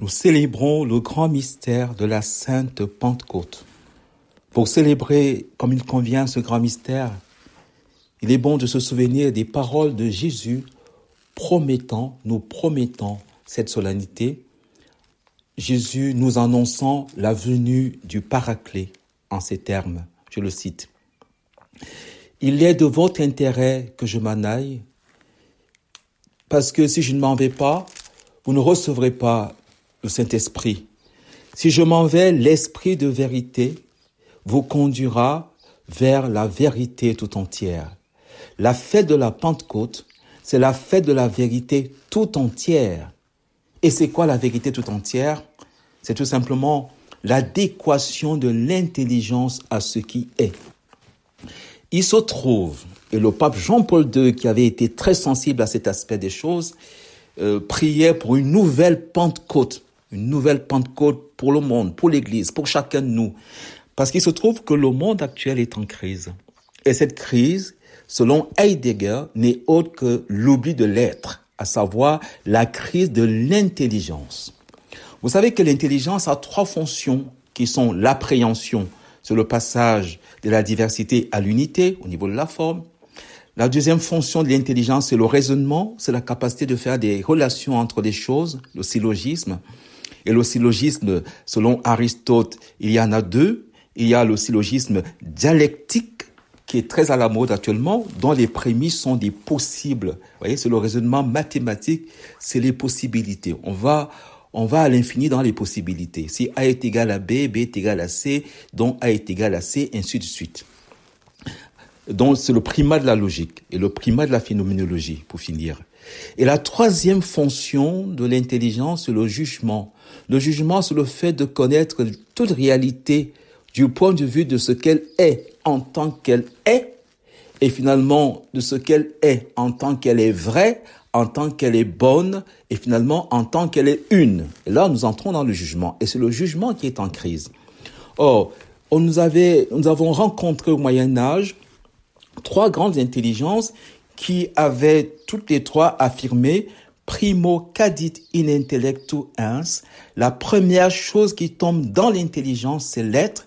Nous célébrons le grand mystère de la Sainte Pentecôte. Pour célébrer comme il convient ce grand mystère, il est bon de se souvenir des paroles de Jésus nous promettant cette solennité. Jésus nous annonçant la venue du Paraclet en ces termes, je le cite. « Il est de votre intérêt que je m'en aille, parce que si je ne m'en vais pas, vous ne recevrez pas le Saint-Esprit. Si je m'en vais, l'Esprit de vérité vous conduira vers la vérité tout entière. » La fête de la Pentecôte, c'est la fête de la vérité tout entière. Et c'est quoi la vérité tout entière? C'est tout simplement l'adéquation de l'intelligence à ce qui est. Il se trouve, et le pape Jean-Paul II, qui avait été très sensible à cet aspect des choses, priait pour une nouvelle Pentecôte pour le monde, pour l'Église, pour chacun de nous. Parce qu'il se trouve que le monde actuel est en crise. Et cette crise, selon Heidegger, n'est autre que l'oubli de l'être, à savoir la crise de l'intelligence. Vous savez que l'intelligence a trois fonctions qui sont l'appréhension, c'est le passage de la diversité à l'unité au niveau de la forme. La deuxième fonction de l'intelligence, c'est le raisonnement, c'est la capacité de faire des relations entre les choses, le syllogisme. Et le syllogisme, selon Aristote, il y en a deux. Il y a le syllogisme dialectique, qui est très à la mode actuellement, dont les prémices sont des possibles. Vous voyez, c'est le raisonnement mathématique, c'est les possibilités. On va à l'infini dans les possibilités. Si A est égal à B, B est égal à C, donc A est égal à C, ainsi de suite. Donc, c'est le primat de la logique et le primat de la phénoménologie, pour finir. Et la troisième fonction de l'intelligence, c'est le jugement. Le jugement, c'est le fait de connaître toute réalité du point de vue de ce qu'elle est en tant qu'elle est, et finalement de ce qu'elle est en tant qu'elle est vraie, en tant qu'elle est bonne, et finalement en tant qu'elle est une. Et là, nous entrons dans le jugement, et c'est le jugement qui est en crise. Or, nous avons rencontré au Moyen-Âge trois grandes intelligences qui avaient toutes les trois affirmé primo cadit in intellectu ens. La première chose qui tombe dans l'intelligence, c'est l'être,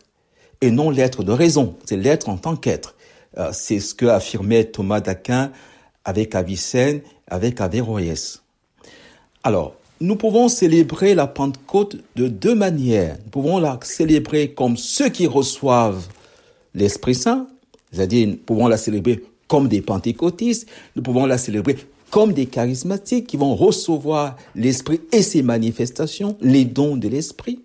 et non l'être de raison, c'est l'être en tant qu'être. C'est ce que affirmait Thomas d'Aquin avec Avicenne, avec Averroès. Alors, nous pouvons célébrer la Pentecôte de deux manières. Nous pouvons la célébrer comme ceux qui reçoivent l'Esprit Saint, c'est-à-dire nous pouvons la célébrer comme des pentecôtistes, nous pouvons la célébrer comme des charismatiques qui vont recevoir l'Esprit et ses manifestations, les dons de l'Esprit.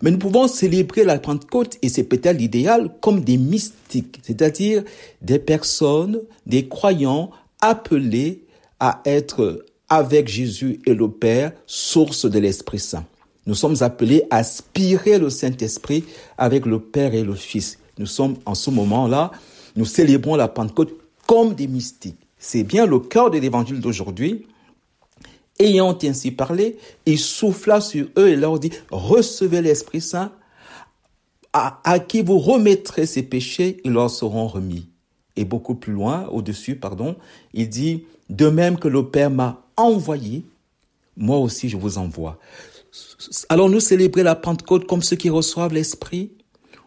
Mais nous pouvons célébrer la Pentecôte, et c'est peut-être l'idéal, comme des mystiques, c'est-à-dire des personnes, des croyants appelés à être avec Jésus et le Père, source de l'Esprit Saint. Nous sommes appelés à aspirer le Saint-Esprit avec le Père et le Fils. Nous sommes en ce moment-là, nous célébrons la Pentecôte comme des mystiques. C'est bien le cœur de l'évangile d'aujourd'hui. Ayant ainsi parlé, il souffla sur eux et leur dit, recevez l'Esprit Saint, à qui vous remettrez ces péchés, ils leur seront remis. Et beaucoup plus loin, il dit, de même que le Père m'a envoyé, moi aussi je vous envoie. Allons-nous célébrer la Pentecôte comme ceux qui reçoivent l'Esprit,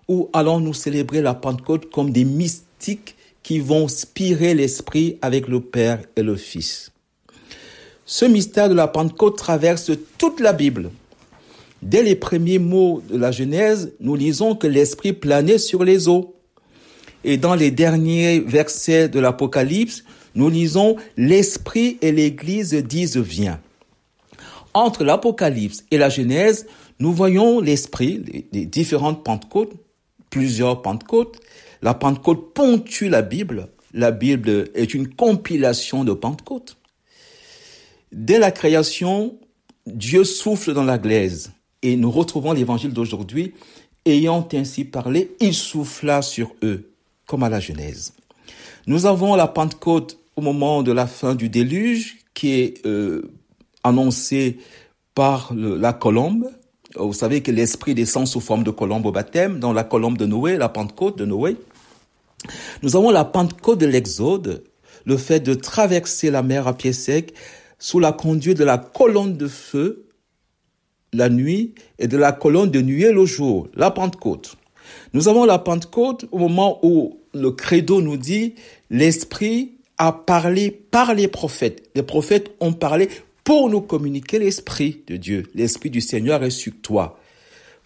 ou allons-nous célébrer la Pentecôte comme des mystiques qui vont spirer l'Esprit avec le Père et le Fils? Ce mystère de la Pentecôte traverse toute la Bible. Dès les premiers mots de la Genèse, nous lisons que l'Esprit planait sur les eaux. Et dans les derniers versets de l'Apocalypse, nous lisons « L'Esprit et l'Église disent viens ». Entre l'Apocalypse et la Genèse, nous voyons l'Esprit, les différentes Pentecôtes, plusieurs Pentecôtes. La Pentecôte ponctue la Bible. La Bible est une compilation de Pentecôtes. Dès la création, Dieu souffle dans la glaise. Et nous retrouvons l'évangile d'aujourd'hui. Ayant ainsi parlé, il souffla sur eux, comme à la Genèse. Nous avons la Pentecôte au moment de la fin du déluge, qui est annoncée par la colombe. Vous savez que l'Esprit descend sous forme de colombe au baptême, dans la colombe de Noé, la Pentecôte de Noé. Nous avons la Pentecôte de l'Exode, le fait de traverser la mer à pied sec, sous la conduite de la colonne de feu la nuit et de la colonne de nuée le jour, la Pentecôte. Nous avons la Pentecôte au moment où le credo nous dit l'Esprit a parlé par les prophètes. Les prophètes ont parlé pour nous communiquer l'Esprit de Dieu. L'Esprit du Seigneur est sur toi.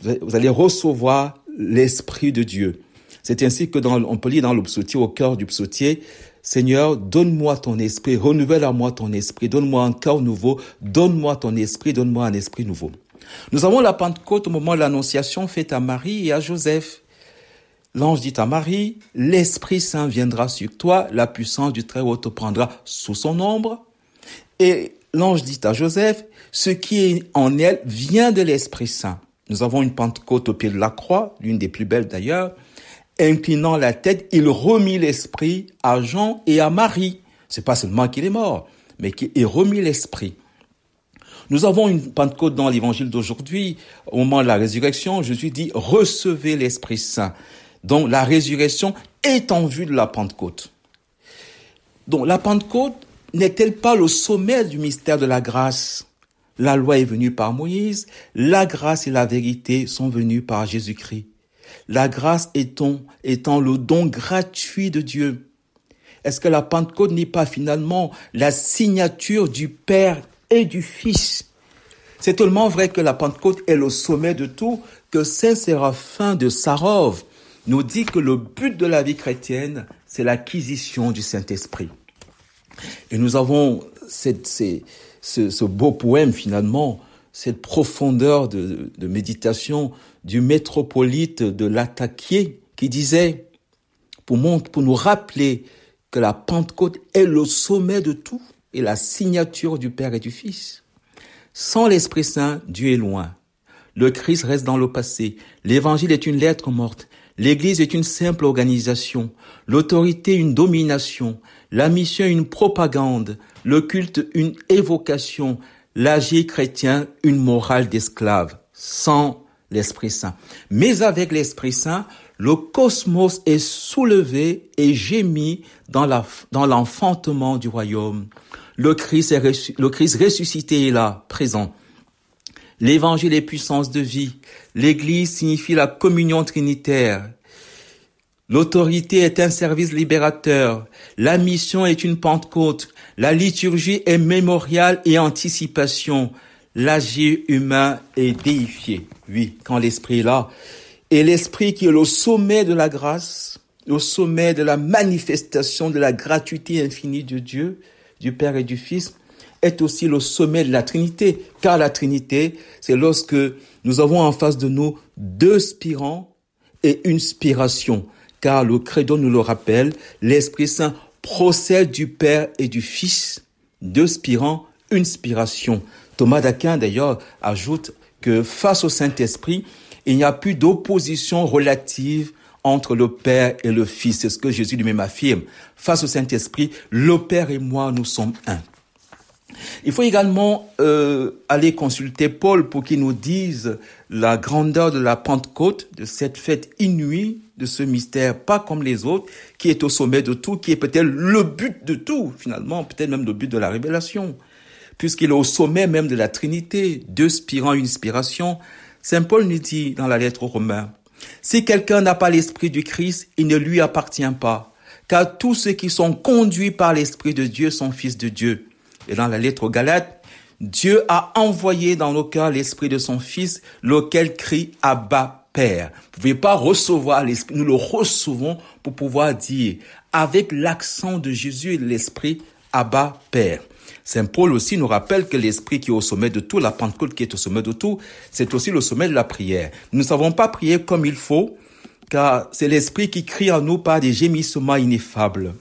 Vous allez recevoir l'Esprit de Dieu. C'est ainsi que on peut lire dans le psautier, au cœur du psautier, Seigneur, donne-moi ton esprit, renouvelle à moi ton esprit, donne-moi un cœur nouveau, donne-moi ton esprit, donne-moi un esprit nouveau. Nous avons la Pentecôte au moment de l'Annonciation faite à Marie et à Joseph. L'ange dit à Marie, l'Esprit Saint viendra sur toi, la puissance du Très-Haut te prendra sous son ombre. Et l'ange dit à Joseph, ce qui est en elle vient de l'Esprit Saint. Nous avons une Pentecôte au pied de la croix, l'une des plus belles d'ailleurs. Inclinant la tête, il remit l'Esprit à Jean et à Marie. C'est pas seulement qu'il est mort, mais qu'il remit l'Esprit. Nous avons une Pentecôte dans l'évangile d'aujourd'hui. Au moment de la résurrection, Jésus dit « Recevez l'Esprit Saint ». Donc la résurrection est en vue de la Pentecôte. Donc la Pentecôte n'est-elle pas le sommet du mystère de la grâce ? La loi est venue par Moïse, la grâce et la vérité sont venues par Jésus-Christ. La grâce étant le don gratuit de Dieu. Est-ce que la Pentecôte n'est pas finalement la signature du Père et du Fils? C'est tellement vrai que la Pentecôte est le sommet de tout que Saint Séraphin de Sarov nous dit que le but de la vie chrétienne, c'est l'acquisition du Saint-Esprit. Et nous avons ce beau poème finalement, cette profondeur de méditation du métropolite de Latakié qui disait, pour nous rappeler que la Pentecôte est le sommet de tout et la signature du Père et du Fils. Sans l'Esprit Saint, Dieu est loin. Le Christ reste dans le passé. L'Évangile est une lettre morte. L'Église est une simple organisation. L'autorité une domination. La mission une propagande. Le culte une évocation. L'agir chrétien une morale d'esclave. Sans l'Esprit Saint. Mais avec l'Esprit Saint, le cosmos est soulevé et gémit dans l'enfantement du royaume. Le Christ ressuscité est là, présent. L'évangile est puissance de vie. L'Église signifie la communion trinitaire. L'autorité est un service libérateur. La mission est une Pentecôte. La liturgie est mémorial et anticipation. L'agir humain est déifié. Oui, quand l'Esprit est là. Et l'Esprit qui est le sommet de la grâce, au sommet de la manifestation de la gratuité infinie de Dieu, du Père et du Fils, est aussi le sommet de la Trinité. Car la Trinité, c'est lorsque nous avons en face de nous deux spirants et une spiration. Car le credo nous le rappelle, l'Esprit Saint procède du Père et du Fils, deux spirants, une spiration. Thomas d'Aquin, d'ailleurs, ajoute que face au Saint-Esprit, il n'y a plus d'opposition relative entre le Père et le Fils. C'est ce que Jésus lui-même affirme. Face au Saint-Esprit, le Père et moi, nous sommes un. Il faut également aller consulter Paul pour qu'il nous dise la grandeur de la Pentecôte, de cette fête inouïe, de ce mystère, pas comme les autres, qui est au sommet de tout, qui est peut-être le but de tout, finalement, peut-être même le but de la révélation, puisqu'il est au sommet même de la Trinité, deux spirants, une spiration. Saint Paul nous dit dans la lettre aux Romains, « Si quelqu'un n'a pas l'Esprit du Christ, il ne lui appartient pas, car tous ceux qui sont conduits par l'Esprit de Dieu sont fils de Dieu. » Et dans la lettre aux Galates, Dieu a envoyé dans nos cœurs l'Esprit de son Fils, lequel crie « Abba, Père ». Vous ne pouvez pas recevoir l'Esprit, nous le recevons pour pouvoir dire, avec l'accent de Jésus et de l'Esprit, « Abba, Père ». Saint Paul aussi nous rappelle que l'Esprit qui est au sommet de tout, la Pentecôte qui est au sommet de tout, c'est aussi le sommet de la prière. Nous ne savons pas prier comme il faut, car c'est l'Esprit qui crie en nous par des gémissements ineffables.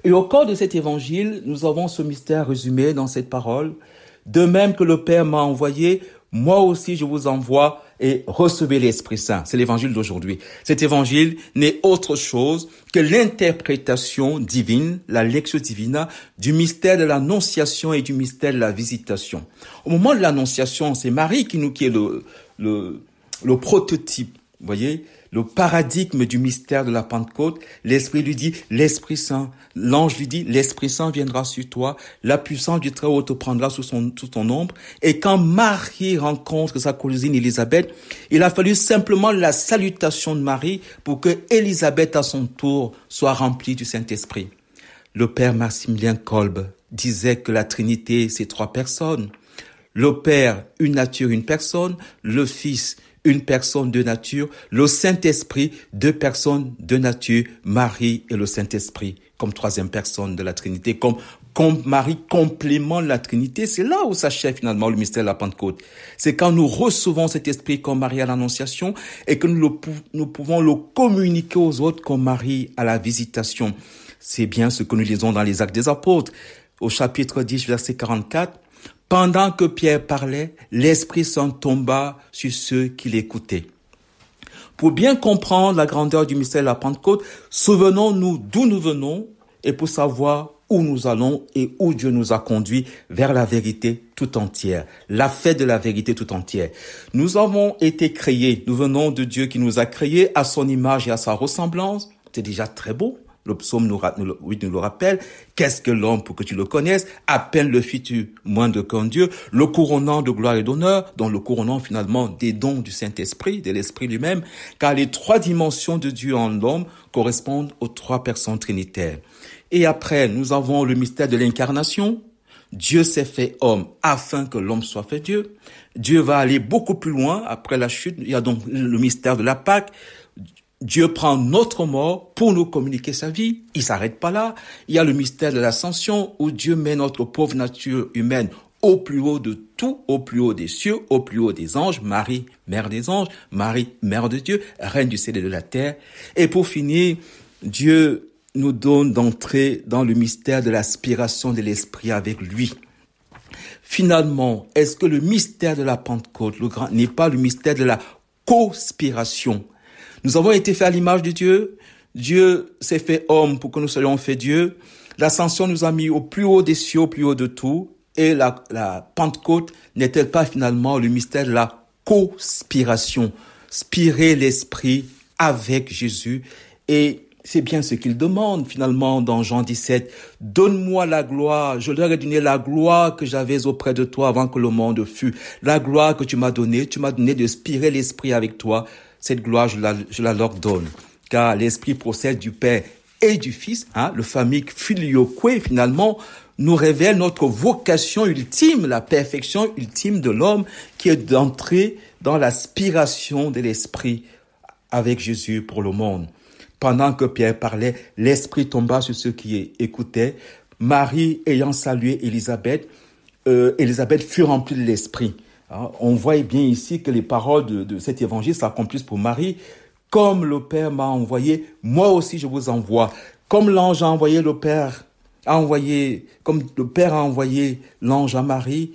Et au cours de cet évangile, nous avons ce mystère résumé dans cette parole. De même que le Père m'a envoyé, moi aussi je vous envoie et recevez l'Esprit Saint. C'est l'évangile d'aujourd'hui. Cet évangile n'est autre chose que l'interprétation divine, la lectio divina, du mystère de l'annonciation et du mystère de la visitation. Au moment de l'annonciation, c'est Marie qui est le prototype. Vous voyez, le paradigme du mystère de la Pentecôte, l'Esprit lui dit, l'Esprit Saint, l'ange lui dit, l'Esprit Saint viendra sur toi, la puissance du Très-Haut te prendra sous ton ombre. Et quand Marie rencontre sa cousine Élisabeth, il a fallu simplement la salutation de Marie pour que Élisabeth à son tour soit remplie du Saint-Esprit. Le Père Maximilien Kolbe disait que la Trinité, c'est 3 personnes. Le Père, une nature, une personne. Le Fils, une personne, 2 natures. Le Saint-Esprit, 2 personnes, 2 natures. Marie et le Saint-Esprit comme 3e personne de la Trinité, comme Marie complément la Trinité. C'est là où s'achève finalement le mystère de la Pentecôte. C'est quand nous recevons cet Esprit comme Marie à l'Annonciation et que nous pouvons le communiquer aux autres comme Marie à la Visitation. C'est bien ce que nous lisons dans les Actes des Apôtres, au chapitre 10, verset 44. Pendant que Pierre parlait, l'Esprit Saint tomba sur ceux qui l'écoutaient. Pour bien comprendre la grandeur du mystère de la Pentecôte, souvenons-nous d'où nous venons et pour savoir où nous allons et où Dieu nous a conduits vers la vérité tout entière, la fête de la vérité tout entière. Nous avons été créés, nous venons de Dieu qui nous a créés à son image et à sa ressemblance. C'est déjà très beau. Le psaume nous le rappelle. Qu'est-ce que l'homme pour que tu le connaisses? À peine le fis-tu moindre qu'un Dieu, le couronnant de gloire et d'honneur, dont le couronnant finalement des dons du Saint-Esprit, de l'Esprit lui-même, car les 3 dimensions de Dieu en l'homme correspondent aux 3 personnes trinitaires. Et après, nous avons le mystère de l'incarnation. Dieu s'est fait homme afin que l'homme soit fait Dieu. Dieu va aller beaucoup plus loin après la chute. Il y a donc le mystère de la Pâque. Dieu prend notre mort pour nous communiquer sa vie. Il s'arrête pas là. Il y a le mystère de l'ascension où Dieu met notre pauvre nature humaine au plus haut de tout, au plus haut des cieux, au plus haut des anges. Marie, mère des anges. Marie, mère de Dieu, reine du ciel et de la terre. Et pour finir, Dieu nous donne d'entrer dans le mystère de l'aspiration de l'Esprit avec lui. Finalement, est-ce que le mystère de la Pentecôte, n'est pas le mystère de la conspiration? Nous avons été faits à l'image de Dieu. Dieu s'est fait homme pour que nous soyons faits Dieu. L'ascension nous a mis au plus haut des cieux, au plus haut de tout. Et la Pentecôte n'est-elle pas finalement le mystère de la conspiration? Spirer l'Esprit avec Jésus. Et c'est bien ce qu'il demande finalement dans Jean 17. Donne-moi la gloire. Je leur ai donné la gloire que j'avais auprès de toi avant que le monde fût. La gloire que tu m'as donnée de spirer l'Esprit avec toi. Cette gloire, je la leur donne. Car l'Esprit procède du Père et du Fils. Le famille filioque, finalement, nous révèle notre vocation ultime, la perfection ultime de l'homme qui est d'entrer dans l'aspiration de l'Esprit avec Jésus pour le monde. Pendant que Pierre parlait, l'Esprit tomba sur ceux qui écoutaient. Marie ayant salué Élisabeth, Élisabeth fut remplie de l'Esprit. On voit bien ici que les paroles de cet évangile s'accomplissent pour Marie. Comme le Père m'a envoyé, moi aussi je vous envoie. Comme l'ange a envoyé comme le Père a envoyé l'ange à Marie,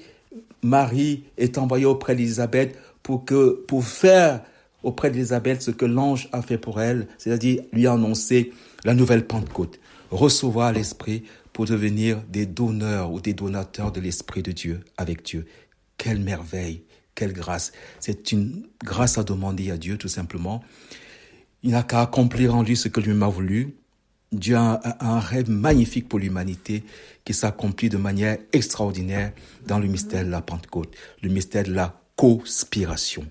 Marie est envoyée auprès d'Élisabeth pour faire auprès d'Élisabeth ce que l'ange a fait pour elle, c'est-à-dire lui annoncer la nouvelle Pentecôte, recevoir l'Esprit pour devenir des donneurs ou des donateurs de l'Esprit de Dieu avec Dieu. Quelle merveille, quelle grâce. C'est une grâce à demander à Dieu tout simplement. Il n'a qu'à accomplir en lui ce que lui m'a voulu. Dieu a un rêve magnifique pour l'humanité qui s'accomplit de manière extraordinaire dans le mystère de la Pentecôte, le mystère de la conspiration.